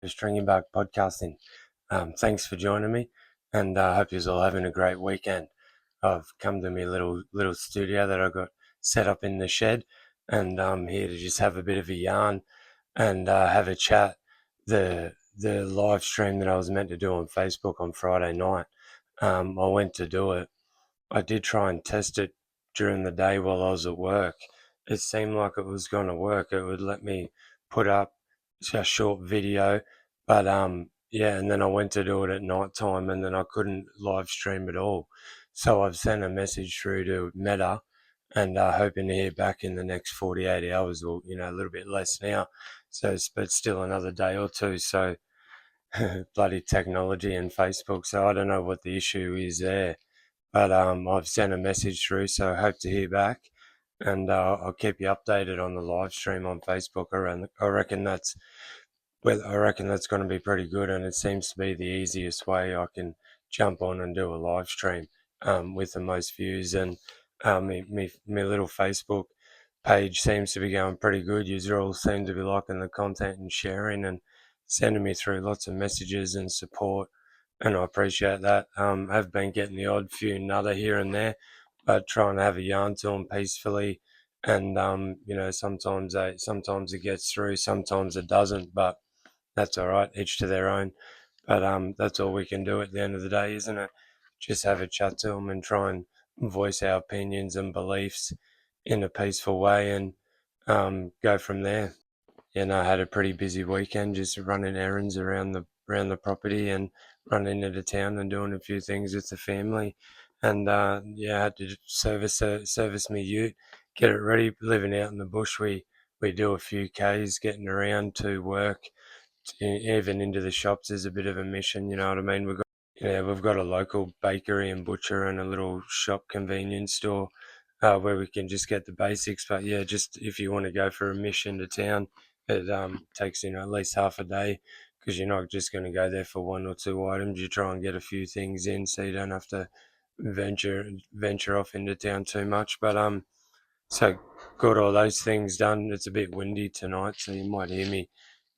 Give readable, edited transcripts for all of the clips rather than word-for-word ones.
Stringybark Podcasting. Thanks for joining me, and I hope you're all having a great weekend. I've come to my little studio that I got set up in the shed, and I'm here to just have a bit of a yarn and have a chat. The live stream that I was meant to do on Facebook on Friday night, I went to do it. I did try and test it during the day while I was at work. It seemed like it was going to work. It would let me put up a short video, but yeah, and then I went to do it at night time, and then I couldn't live stream at all. So I've sent a message through to Meta, and hoping to hear back in the next 48 hours, or a little bit less now. So, but still another day or two. So bloody technology and Facebook. So I don't know what the issue is there. But I've sent a message through, so I hope to hear back, and I'll keep you updated on the live stream on Facebook. I reckon that's going to be pretty good, and it seems to be the easiest way I can jump on and do a live stream with the most views. And my little Facebook page seems to be going pretty good. You all seem to be liking the content and sharing and sending me through lots of messages and support, and I appreciate that. I've been getting the odd few nutter here and there, but trying to have a yarn to them peacefully. And sometimes it gets through, sometimes it doesn't, but that's all right. Each to their own. But that's all we can do at the end of the day, isn't it? Just have a chat to them and try and voice our opinions and beliefs in a peaceful way, and go from there. I had a pretty busy weekend, just running errands around the property and running into town and doing a few things with the family. And I had to service my ute, get it ready. Living out in the bush, we do a few Ks getting around to work, even into the shops is a bit of a mission. You know what I mean? We've got a local bakery and butcher and a little shop convenience store where we can just get the basics. But yeah, just if you want to go for a mission to town, it takes at least half a day, because you're not just going to go there for one or two items. You try and get a few things in so you don't have to venture off into town too much. But so got all those things done. It's a bit windy tonight, so you might hear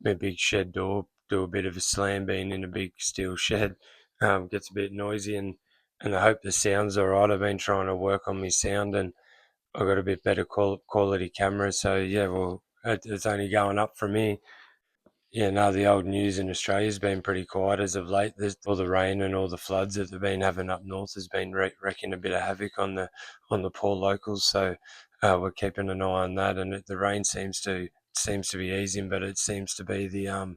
my big shed door do a bit of a slam, being in a big steel shed. Gets a bit noisy, and I hope the sound's all right. I've been trying to work on my sound, and I've got a bit better quality camera. So yeah, well, it's only going up from here. Yeah, no, the old news in Australia's been pretty quiet as of late. There's all the rain and all the floods that they've been having up north has been wreaking a bit of havoc on the poor locals. So we're keeping an eye on that, and the rain seems to be easing, but it seems to be the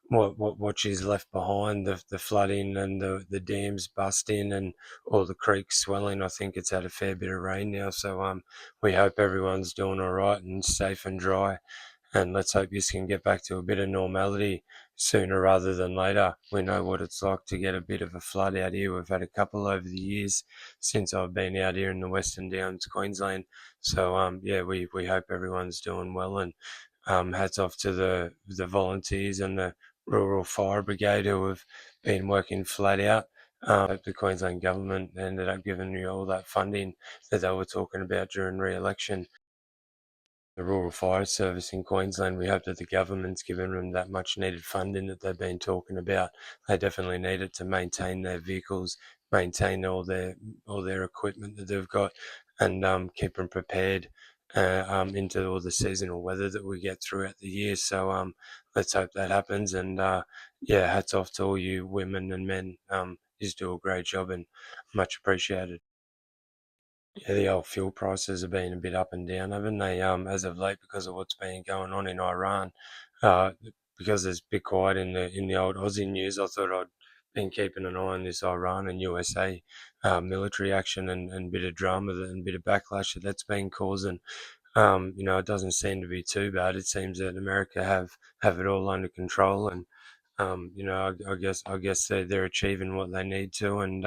what she's left behind, the flooding and the dams busting and all the creeks swelling. I think it's had a fair bit of rain now, so we hope everyone's doing all right and safe and dry. And let's hope this can get back to a bit of normality sooner rather than later. We know what it's like to get a bit of a flood out here. We've had a couple over the years since I've been out here in the Western Downs, Queensland. So we hope everyone's doing well, and hats off to the volunteers and the Rural Fire Brigade who have been working flat out. The Queensland government ended up giving you all that funding that they were talking about during re-election. The Rural Fire Service in Queensland, we hope that the government's given them that much needed funding that they've been talking about. They definitely need it to maintain their vehicles, maintain all their equipment that they've got, and keep them prepared into all the seasonal weather that we get throughout the year. So let's hope that happens. And hats off to all you women and men. You do a great job and much appreciated. Yeah, the old fuel prices have been a bit up and down, haven't they? As of late, because of what's been going on in Iran. Uh, because it's a bit quiet in the old Aussie news, I thought I'd been keeping an eye on this Iran and USA military action and bit of drama and bit of backlash that's been causing. It doesn't seem to be too bad. It seems that America have it all under control, and I guess they're achieving what they need to, and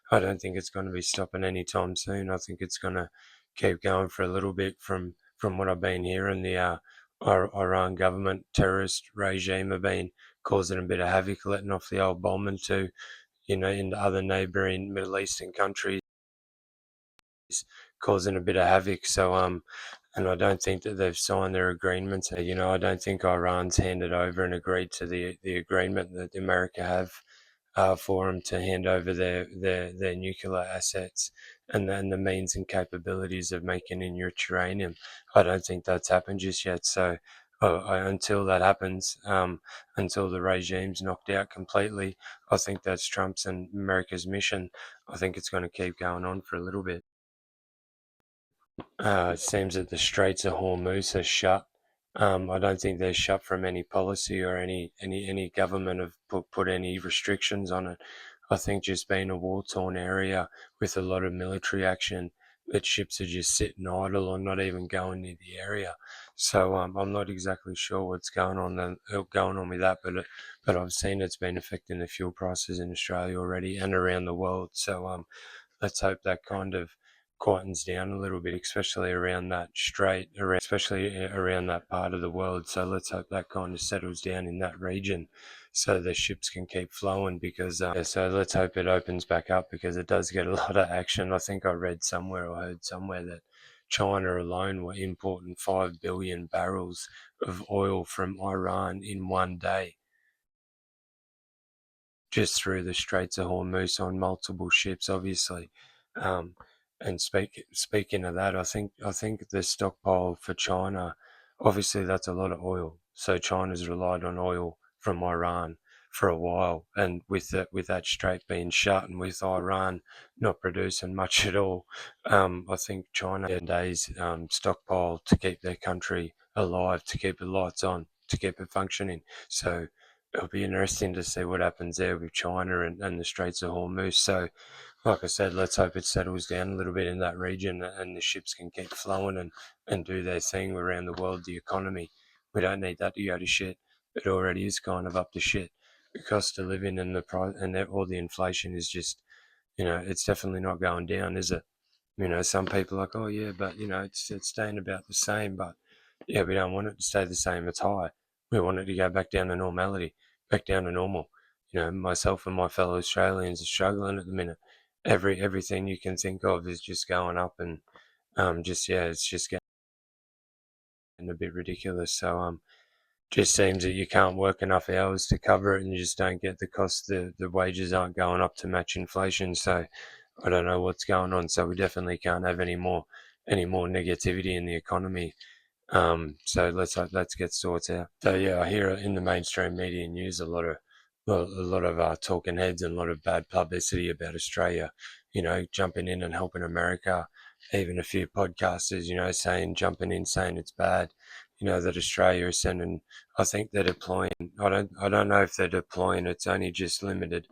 I don't think it's going to be stopping anytime soon. I think it's going to keep going for a little bit from what I've been hearing. The Iran government terrorist regime have been causing a bit of havoc, letting off the old bomb into into other neighbouring Middle Eastern countries, causing a bit of havoc. So and I don't think that they've signed their agreements. I don't think Iran's handed over and agreed to the agreement that America have for them to hand over their nuclear assets and then the means and capabilities of making enriched uranium. I don't think that's happened just yet. So until that happens, until the regime's knocked out completely, I think that's Trump's and America's mission. I think it's going to keep going on for a little bit. It seems that the Straits of Hormuz are shut. I don't think they're shut from any policy or any government have put any restrictions on it. I think just being a war-torn area with a lot of military action, that ships are just sitting idle or not even going near the area. So I'm not exactly sure what's going on with that, but I've seen it's been affecting the fuel prices in Australia already and around the world. So let's hope that kind of quietens down a little bit, especially around that especially around that part of the world. So let's hope that kind of settles down in that region so the ships can keep flowing because, so let's hope it opens back up because it does get a lot of action. I think I read somewhere or heard somewhere that China alone were importing 5 billion barrels of oil from Iran in one day just through the Straits of Hormuz on multiple ships, obviously. Um, and speaking of that, I think the stockpile for China, obviously that's a lot of oil. So China's relied on oil from Iran for a while, and with that strait being shut and with Iran not producing much at all, I think China had days stockpile to keep their country alive, to keep the lights on, to keep it functioning. So it'll be interesting to see what happens there with China and the Straits of Hormuz. So, like I said, let's hope it settles down a little bit in that region and the ships can keep flowing and do their thing around the world, the economy. We don't need that to go to shit. It already is kind of up to shit. The cost of living and the price and all the inflation is just, it's definitely not going down, is it? Some people are like, oh yeah, but it's staying about the same. But yeah, we don't want it to stay the same. It's high. We want it to go back down to normality, back down to normal. Myself and my fellow Australians are struggling at the minute. Everything you can think of is just going up, and it's just getting a bit ridiculous. So just seems that you can't work enough hours to cover it, and you just don't get the cost. The wages aren't going up to match inflation. So I don't know what's going on. So we definitely can't have any more negativity in the economy. So let's get sorted out. So yeah, I hear in the mainstream media news a lot of talking heads and a lot of bad publicity about Australia. Jumping in and helping America. Even a few podcasters, jumping in saying it's bad. That Australia is sending. I think they're deploying. I don't know if they're deploying. It's only just limited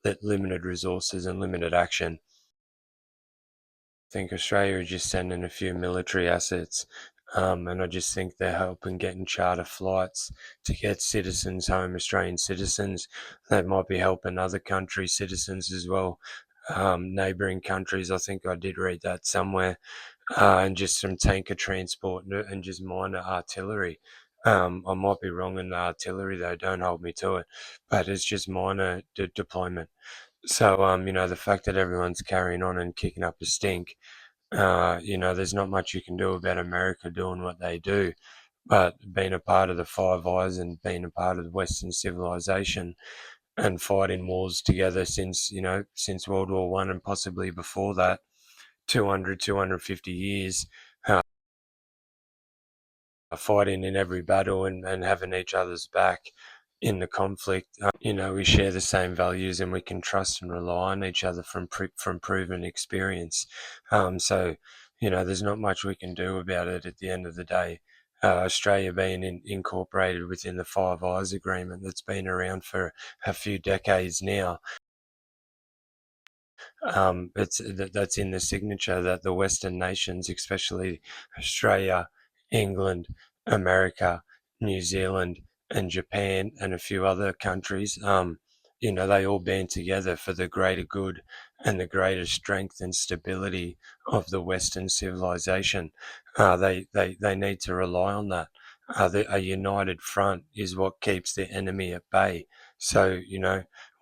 resources and limited action. Think Australia is just sending a few military assets, and I just think they're helping getting charter flights to get citizens home, Australian citizens. They might be helping other countries' citizens as well, neighbouring countries. I think I did read that somewhere, and just some tanker transport and just minor artillery. I might be wrong in the artillery though, don't hold me to it, but it's just minor deployment. So, the fact that everyone's carrying on and kicking up a stink, there's not much you can do about America doing what they do. But being a part of the Five Eyes and being a part of the Western civilization and fighting wars together since World War One and possibly before that, 250 years, fighting in every battle and having each other's back in the conflict. We share the same values and we can trust and rely on each other from proven experience. So, there's not much we can do about it at the end of the day. Australia being incorporated within the Five Eyes Agreement that's been around for a few decades now. That's in the signature that the Western nations, especially Australia, England, America, New Zealand, and Japan, and a few other countries, they all band together for the greater good and the greater strength and stability of the Western civilization. They need to rely on that. A united front is what keeps the enemy at bay. So,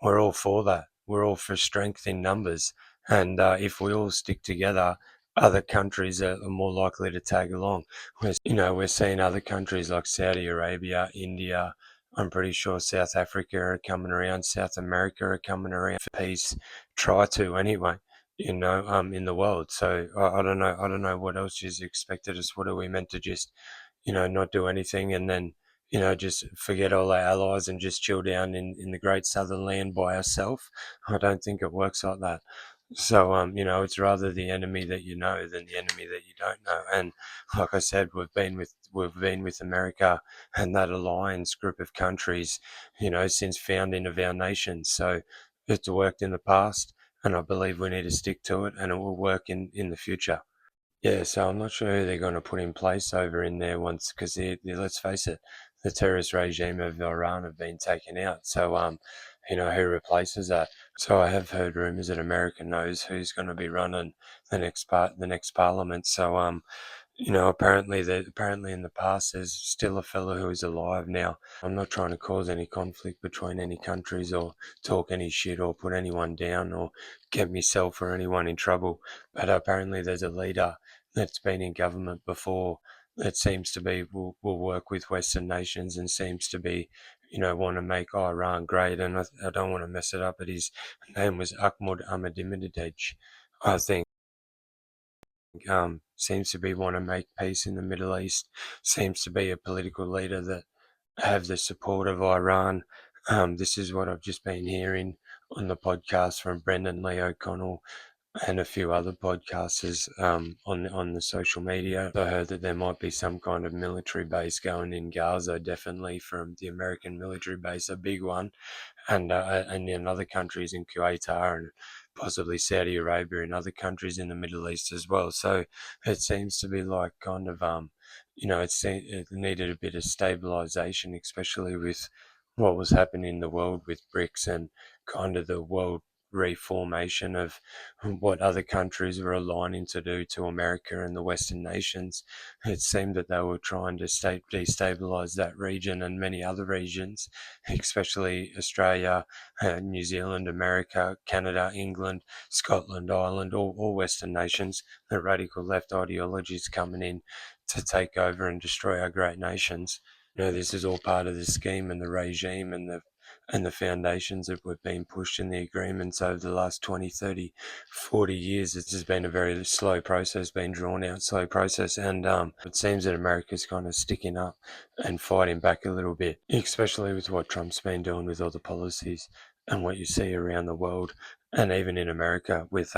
we're all for that. We're all for strength in numbers. And if we all stick together other countries are more likely to tag along. We're seeing other countries like Saudi Arabia, India. I'm pretty sure South Africa are coming around, South America are coming around for peace. Try to anyway. In the world. So I don't know. I don't know what else is expected us. What are we meant to just, not do anything and then, just forget all our allies and just chill down in the great southern land by ourselves? I don't think it works like that. So, it's rather the enemy that you know than the enemy that you don't know. And like I said, we've been with America and that alliance group of countries, since founding of our nation. So it's worked in the past, and I believe we need to stick to it, and it will work in the future. Yeah, so I'm not sure who they're going to put in place over in there once, because let's face it, the terrorist regime of Iran have been taken out. So, who replaces that? So I have heard rumours that America knows who's going to be running the next parliament. So, apparently in the past there's still a fellow who is alive now. I'm not trying to cause any conflict between any countries or talk any shit or put anyone down or get myself or anyone in trouble. But apparently there's a leader that's been in government before that seems to be will work with Western nations and seems to be, want to make Iran great. And I don't want to mess it up, but his name was Ahmadinejad, I think. Seems to be want to make peace in the Middle East. Seems to be a political leader that have the support of Iran. This is what I've just been hearing on the podcast from Brendan Lee O'Connell and a few other podcasters on the social media. I heard that there might be some kind of military base going in Gaza, definitely from the American military base, a big one, and in other countries in Qatar and possibly Saudi Arabia and other countries in the Middle East as well. So it seems to be like kind of it needed a bit of stabilization, especially with what was happening in the world with BRICS and kind of the world reformation of what other countries were aligning to do to America and the Western nations. It seemed that they were trying to destabilize that region and many other regions, especially Australia, New Zealand, America, Canada, England, Scotland, Ireland, all Western nations. The radical left ideologies coming in to take over and destroy our great nations. This is all part of the scheme and the regime and the foundations that were being pushed in the agreements over the last 20, 30, 40 years. It has been a very slow process, been drawn out slow process, and it seems that America's kind of sticking up and fighting back a little bit, especially with what Trump's been doing with all the policies and what you see around the world and even in America with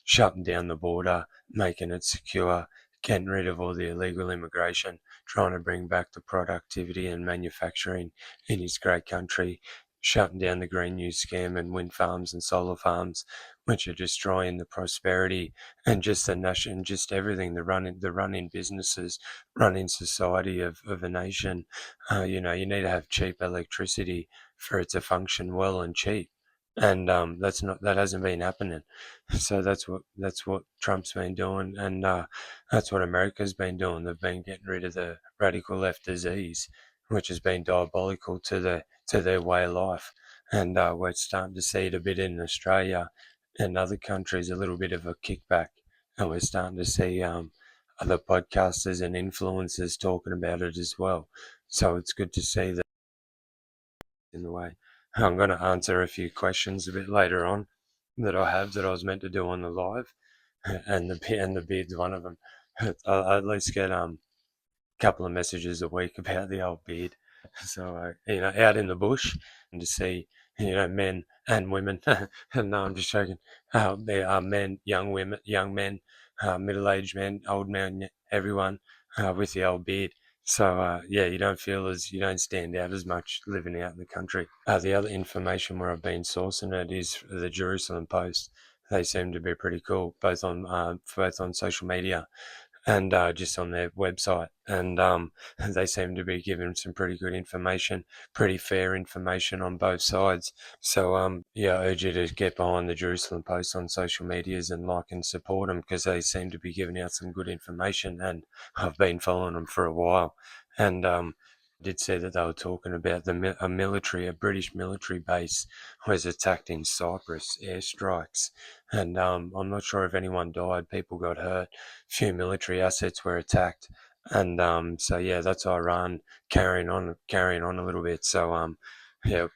shutting down the border, making it secure, getting rid of all the illegal immigration, trying to bring back the productivity and manufacturing in his great country, shutting down the green new scam and wind farms and solar farms, which are destroying the prosperity and just the nation, just everything, the running businesses, running society of a nation. You need to have cheap electricity for it to function well and cheap. And that hasn't been happening. So that's what Trump's been doing, and that's what America's been doing. They've been getting rid of the radical left disease, which has been diabolical to their way of life. And we're starting to see it a bit in Australia and other countries, a little bit of a kickback. And we're starting to see other podcasters and influencers talking about it as well. So it's good to see that in the way. I'm going to answer a few questions a bit later on that I was meant to do on the live, and the beard's one of them. I at least get couple of messages a week about the old beard. So, out in the bush and to see, men and women. No, I'm just joking. There are men, young women, young men, middle-aged men, old men, everyone with the old beard. So, yeah, you don't stand out as much living out in the country. The other information where I've been sourcing it is the Jerusalem Post. They seem to be pretty cool, both on social media and just on their website. And they seem to be giving some pretty good information, pretty fair information on both sides. So, yeah, I urge you to get behind the Jerusalem Post on social medias and like and support them because they seem to be giving out some good information. And I've been following them for a while. And did see that they were talking about a British military base was attacked in Cyprus, airstrikes, and I'm not sure if anyone died. People got hurt. Few military assets were attacked, and so yeah, that's Iran carrying on a little bit. So yeah,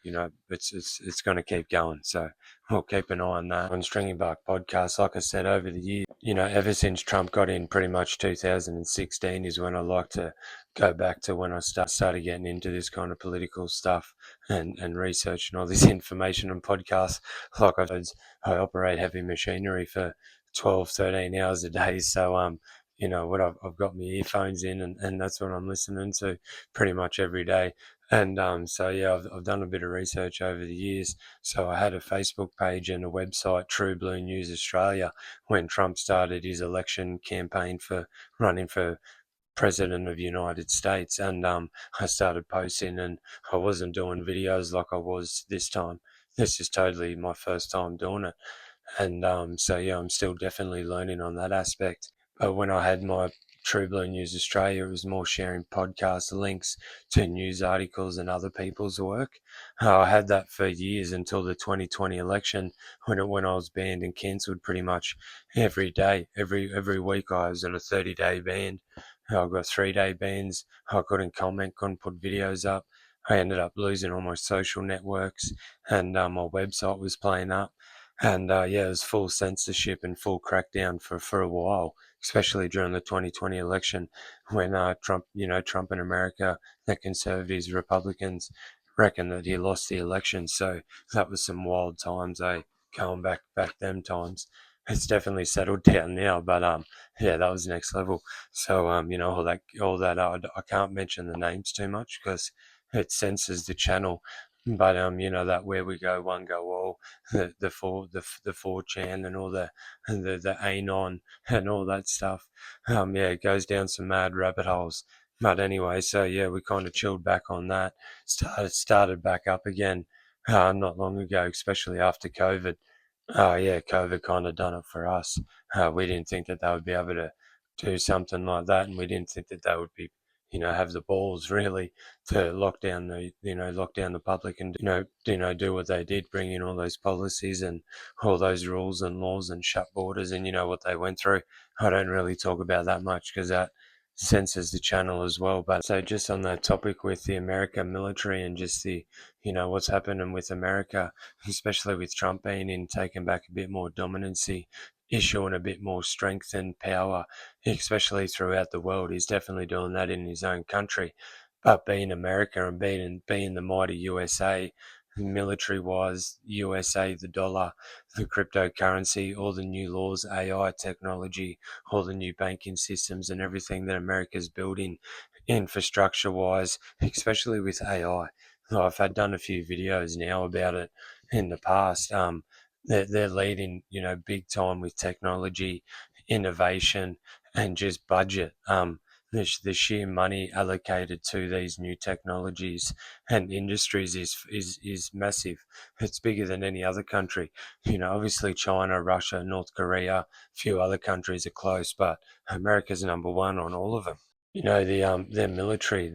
it's going to keep going. So we'll keep an eye on that on Stringybark Podcast. Like I said, over the years, ever since Trump got in, pretty much 2016 is when I like to go back to when I started getting into this kind of political stuff and researching all this information and podcasts. Like I operate heavy machinery for 12, 13 hours a day. So, what I've got my earphones in and that's what I'm listening to pretty much every day. And so, yeah, I've done a bit of research over the years. So I had a Facebook page and a website, True Blue News Australia, when Trump started his election campaign for running for president of the United States. And I started posting, and I wasn't doing videos like I was this time. This is totally my first time doing it. And so, yeah, I'm still definitely learning on that aspect. But when I had my True Blue News Australia, it was more sharing podcast links to news articles and other people's work. I had that for years until the 2020 election when I was banned and cancelled pretty much every day. Every week I was on a 30-day ban. I got 3-day bans. I couldn't comment, couldn't put videos up. I ended up losing all my social networks, and my website was playing up. And yeah, it was full censorship and full crackdown for a while, especially during the 2020 election when Trump in America, the conservatives, Republicans reckon that he lost the election. So that was some wild times, going back them times. It's definitely settled down now, but yeah, that was next level. So all that I can't mention the names too much because it censors the channel. But that where we go, one go all, the 4chan and all the anon and all that stuff. Yeah, it goes down some mad rabbit holes. But anyway, so yeah, we kind of chilled back on that. Started back up again not long ago, especially after COVID. Yeah, COVID kind of done it for us. We didn't think that they would be able to do something like that, and we didn't think that they would be, have the balls really to lock down the public and do what they did, bring in all those policies and all those rules and laws and shut borders, and what they went through. I don't really talk about that much because that censors the channel as well. But so just on that topic with the American military and just the what's happening with America, especially with Trump being in, taking back a bit more dominancy, issuing a bit more strength and power, especially throughout the world. He's definitely doing that in his own country. But being America and being the mighty USA, military-wise, USA, the dollar, the cryptocurrency, all the new laws, AI technology, all the new banking systems and everything that America's building infrastructure-wise, especially with AI. I've had done a few videos now about it in the past. They're leading, big time with technology, innovation, and just budget. The sheer money allocated to these new technologies and industries is massive. It's bigger than any other country. Obviously China, Russia, North Korea, a few other countries are close, but America's number one on all of them. Their military.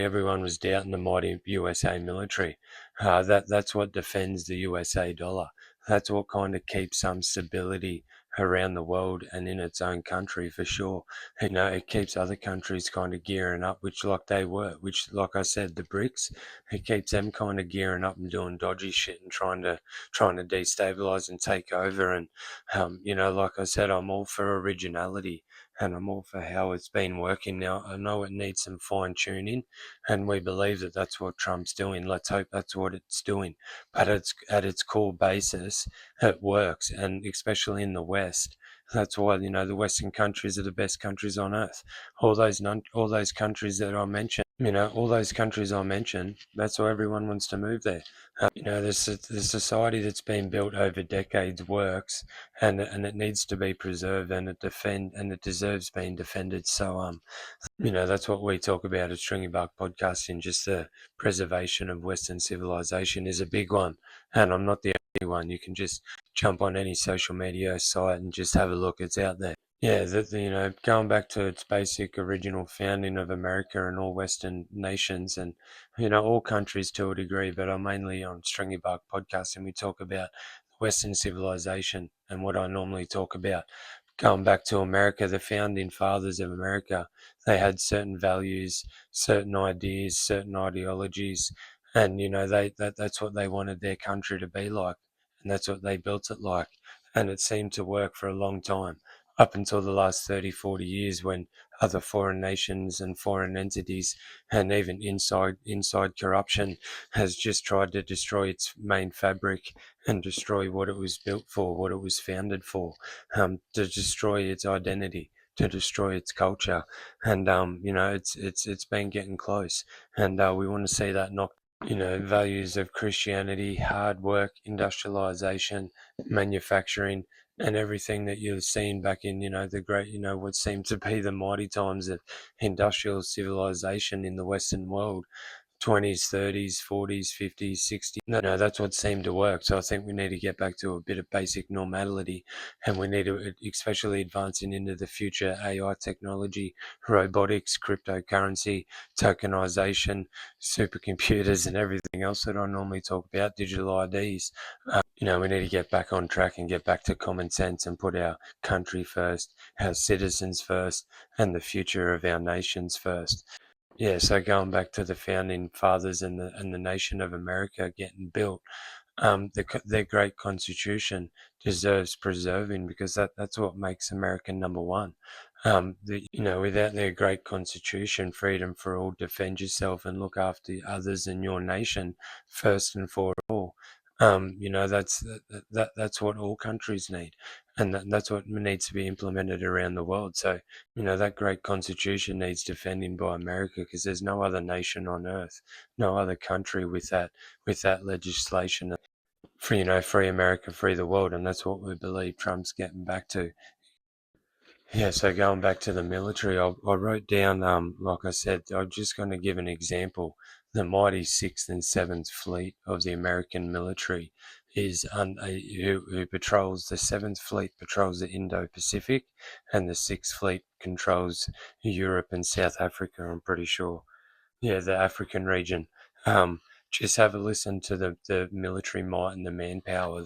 Everyone was doubting the mighty USA military. That's what defends the USA dollar. That's what kind of keeps some stability around the world and in its own country for sure. It keeps other countries kind of gearing up, which like I said, the BRICS, it keeps them kind of gearing up and doing dodgy shit and trying to destabilize and take over. And like I said, I'm all for originality and I'm all for how it's been working now. I know it needs some fine tuning, and we believe that that's what Trump's doing. Let's hope that's what it's doing. But at its core basis, it works, and especially in the West. That's why the Western countries are the best countries on earth. All those countries that I mentioned, all those countries I mentioned. That's why everyone wants to move there. The society that's been built over decades works, and it needs to be preserved, and it deserves being defended. So that's what we talk about at Stringybark Podcast, and just the preservation of Western civilization is a big one. And I'm not the only one. You can just jump on any social media site and just have a look. It's out there. going back to its basic original founding of America and all Western nations and, all countries to a degree, but I'm mainly on Stringybark Podcast and we talk about Western civilization and what I normally talk about. Going back to America, the founding fathers of America, they had certain values, certain ideas, certain ideologies, and, that's what they wanted their country to be like, and that's what they built it like. And it seemed to work for a long time up until the last 30, 40 years when other foreign nations and foreign entities and even inside corruption has just tried to destroy its main fabric and destroy what it was built for, what it was founded for, to destroy its identity, to destroy its culture. And, it's been getting close. And we want to see that knocked. Values of Christianity, hard work, industrialization, manufacturing, and everything that you've seen back in, the great, what seemed to be the mighty times of industrial civilization in the Western world. 20s, 30s, 40s, 50s, 60s. No, that's what seemed to work. So I think we need to get back to a bit of basic normality, and we need to, especially advancing into the future, AI technology, robotics, cryptocurrency, tokenization, supercomputers, and everything else that I normally talk about, digital IDs. We need to get back on track and get back to common sense and put our country first, our citizens first, and the future of our nations first. Yeah, so going back to the founding fathers and the nation of America getting built, their great constitution deserves preserving because that's what makes America number one. Without their great constitution, freedom for all, defend yourself and look after others and your nation first and for all. That's what all countries need, and that's what needs to be implemented around the world. So, that great constitution needs defending by America because there's no other nation on earth, no other country with that legislation. Free America, free the world, and that's what we believe Trump's getting back to. Yeah, so going back to the military, I wrote down, like I said, I'm just going to give an example. The mighty 6th and 7th Fleet of the American military who patrols, the 7th Fleet patrols the Indo-Pacific, and the 6th Fleet controls Europe and South Africa, I'm pretty sure. Yeah, the African region. Just have a listen to the military might and the manpower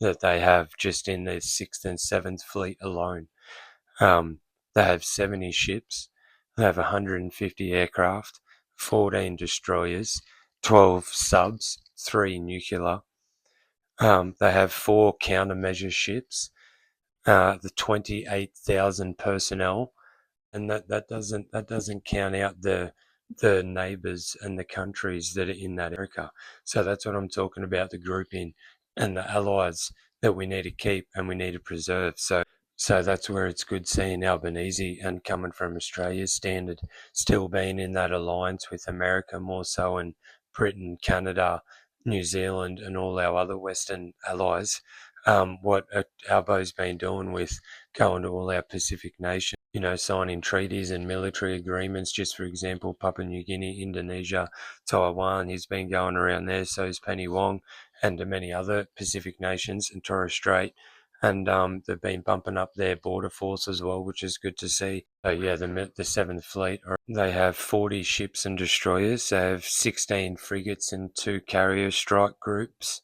that they have just in the 6th and 7th Fleet alone. They have 70 ships, they have 150 aircraft, 14 destroyers, 12 subs, 3 nuclear. They have 4 countermeasure ships, the 28,000 personnel, and that doesn't count out the neighbours and the countries that are in that America. So that's what I'm talking about, the grouping and the allies that we need to keep and we need to preserve. So that's where it's good seeing Albanese and coming from Australia's standard, still being in that alliance with America more so, and Britain, Canada, New Zealand, and all our other Western allies. What Albo's been doing with going to all our Pacific nations, signing treaties and military agreements, just for example, Papua New Guinea, Indonesia, Taiwan, he's been going around there, so is Penny Wong, and to many other Pacific nations and Torres Strait. And they've been bumping up their border force as well, which is good to see. So yeah, the 7th Fleet, they have 40 ships and destroyers. They have 16 frigates and 2 carrier strike groups,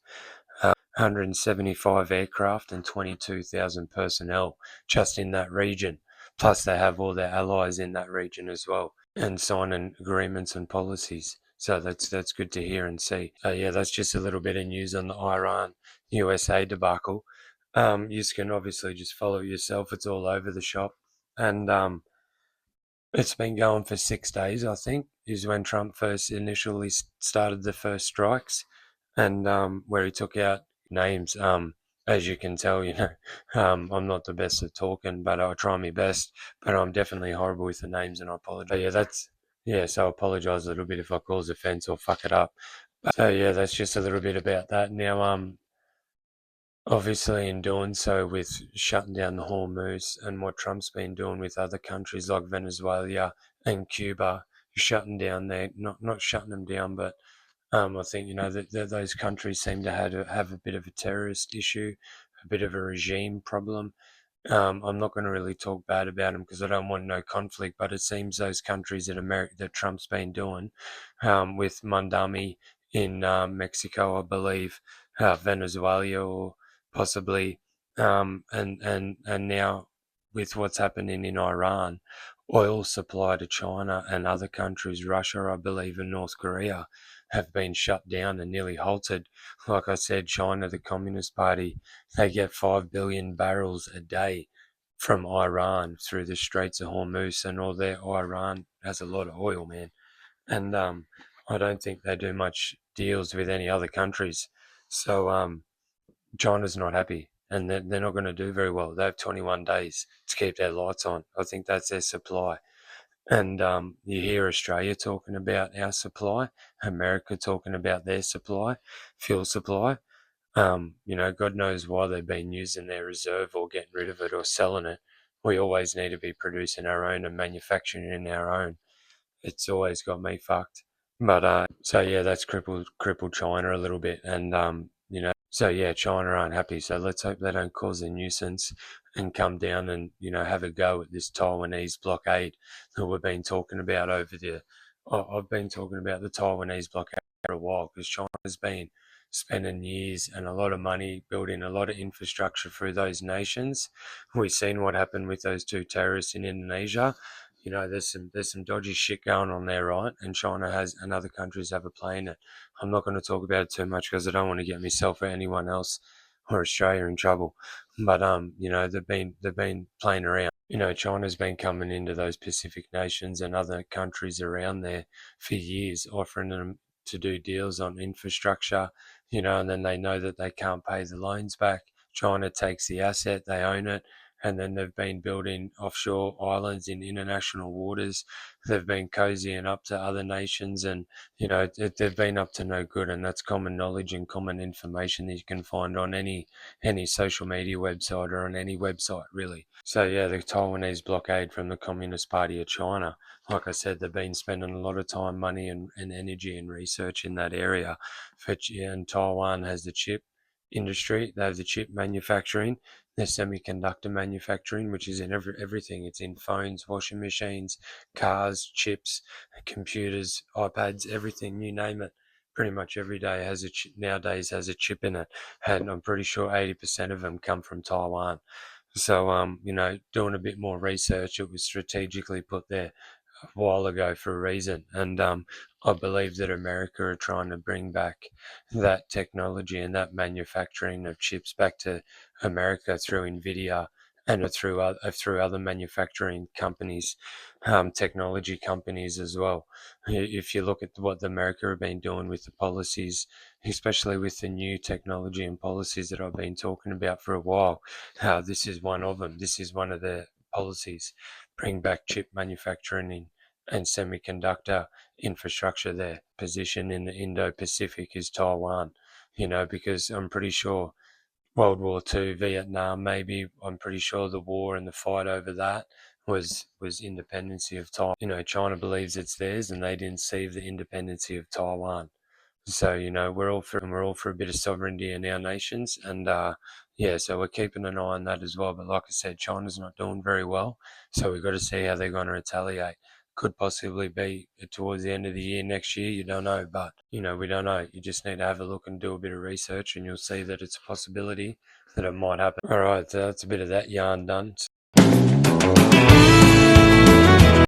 175 aircraft and 22,000 personnel just in that region. Plus they have all their allies in that region as well and signing agreements and policies. So that's good to hear and see. Yeah, that's just a little bit of news on the Iran-USA debacle. You can obviously just follow yourself. It's all over the shop. And it's been going for 6 days, I think, is when Trump first initially started the first strikes, and where he took out names. As you can tell, I'm not the best at talking, but I try my best. But I'm definitely horrible with the names, and I apologize. So I apologize a little bit if I cause offence or fuck it up. So yeah, that's just a little bit about that. Now, obviously, in doing so with shutting down the Hormuz and what Trump's been doing with other countries like Venezuela and Cuba, shutting down not shutting them down, but I think that those countries seem to have a bit of a terrorist issue, a bit of a regime problem, I'm not going to really talk bad about them because I don't want no conflict, but it seems those countries that Trump's been doing, with Mandami in Mexico, I believe, Venezuela, or possibly, and now with what's happening in Iran, oil supply to China and other countries, Russia, I believe, and North Korea, have been shut down and nearly halted. Like I said, China, the Communist Party, they get 5 billion barrels a day from Iran through the Straits of Hormuz, and all their Iran has a lot of oil, man. And I don't think they do much deals with any other countries. So China's not happy, and they're not going to do very well. They have 21 days to keep their lights on. I think that's their supply. And you hear Australia talking about our supply, America talking about their supply, fuel supply. God knows why they've been using their reserve or getting rid of it or selling it. We always need to be producing our own and manufacturing in our own. It's always got me fucked. But so yeah, that's crippled China a little bit, and so yeah, China aren't happy. So let's hope they don't cause a nuisance and come down and have a go at this Taiwanese blockade that we've been talking about over there. I've been talking about the Taiwanese blockade for a while because China's been spending years and a lot of money building a lot of infrastructure through those nations. We've seen what happened with those two terrorists in Indonesia. There's some dodgy shit going on there, right? And China has, and other countries have a play in it. I'm not going to talk about it too much because I don't want to get myself or anyone else or Australia in trouble. But they've been playing around. China's been coming into those Pacific nations and other countries around there for years, offering them to do deals on infrastructure. And then they know that they can't pay the loans back. China takes the asset, they own it, and then they've been building offshore islands in international waters. They've been cozying up to other nations, and they've been up to no good. And that's common knowledge and common information that you can find on any social media website or on any website, really. So yeah, the Taiwanese blockade from the Communist Party of China, like I said, they've been spending a lot of time, money, and energy and research in that area. And Taiwan has the chip industry. They have the chip manufacturing, the semiconductor manufacturing, which is in everything. It's in phones, washing machines, cars, chips, computers, iPads, everything, you name it. Pretty much every day nowadays has a chip in it, and I'm pretty sure 80% of them come from Taiwan. So, doing a bit more research, it was strategically put there a while ago for a reason. And I believe that America are trying to bring back that technology and that manufacturing of chips back to America through NVIDIA and through other manufacturing companies, technology companies as well. If you look at what America have been doing with the policies, especially with the new technology and policies that I've been talking about for a while, this is one of them. This is one of the policies. Bring back chip manufacturing and semiconductor infrastructure there. Position in the Indo-Pacific is Taiwan, because I'm pretty sure World War II, Vietnam, maybe, I'm pretty sure the war and the fight over that was independency of Taiwan. China believes it's theirs, and they didn't see the independency of Taiwan. So we're all for a bit of sovereignty in our nations, and yeah, so we're keeping an eye on that as well. But like I said, China's not doing very well, so we've got to see how they're going to retaliate. Could possibly be towards the end of the year, next year. You don't know, but we don't know. You just need to have a look and do a bit of research, and you'll see that it's a possibility that it might happen. All right, so that's a bit of that yarn done.